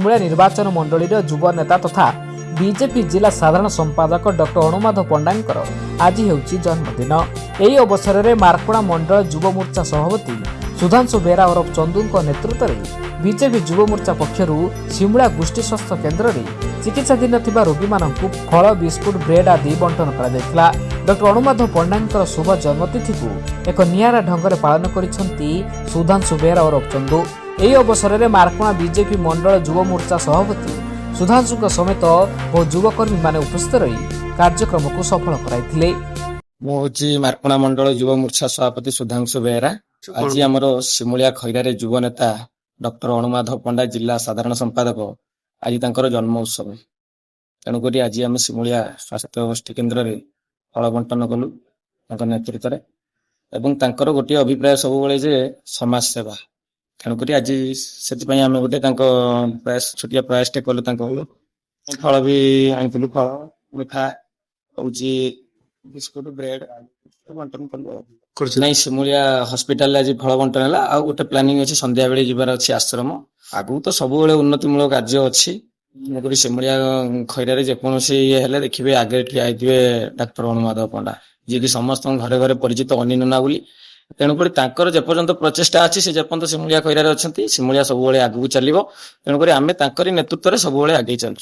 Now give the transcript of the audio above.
सिमुलिया निर्वाचन मंडली युव नेता तथा बीजेपी जिला साधारण संपादक डॉक्टर अणुमाधव पंडांकर आज हेउची जन्मदिन। एही अवसर में मार्कोड़ा मंडल युव मोर्चा सभापति सुधांशु बेरा ओरफ चंदू नेतृत्व में बीजेपी युव मोर्चा पक्षरु सिमुलिया गोष्ठी स्वास्थ्य केन्द्र में चिकित्साधीन थिबा रोगी मानकु फल बिस्कुट ब्रेड आदि बंटन करा जायतिला। डॉक्टर अणुमाधव पंडांकर शुभ जन्मतिथि को एक नियारा ढंग से पालन करिसेंती सुधांशु बेरा ओरफ चंदू। एही अवसर में मार्कोड़ा बीजेपी मंडल युव मोर्चा सभापति सुधांशु समेत बहुत युवकर्मी माने उपस्थित रही कार्यक्रम को सफल कराइथिले। मुझे मार्कोड़ा मंडल युव मोर्चा सभापति सुधांशु बेहरा आज आमर सिमुलिया खैरार युव नेता डॉक्टर अणुमाधव पंडा जिला साधारण संपादक आज तांकर जन्म उत्सव तेणुक आज आम सिमुलिया स्वास्थ्य गोष्ठी केन्द्र में फल बंटन कलु नेतृत्व में गोटे अभिप्राय सब जे समाज सेवा तेणुक आज से आम गोटे प्रयास छोटिया प्रयास कलु फल भी आनी फल मिठा हूँ बिस्कुट ब्रेड बंटन कलु नहीं सिमुलिया हॉस्पिटल आज फल बंटन है आ गोटे प्लानिंग अच्छी संध्या बेले जीवार अच्छी आश्रम आगु तो सब उन्नतिमूलक कार्य अच्छी सिमुलिया खैरारे जेकोसी ये देखिए आगे ठिया डाक्टर अणुमाधव पंडा जी की समस्त घरे घरे परिचित अनी नना बोली तेणुक जेपर्यंत प्रचेषा अच्छी से जेपर्यंत सिमुलिया खैरारे अच्छा सिमुलिया सब आगू चलो तेणुक आम नेतृत्व में सब आगे चलु।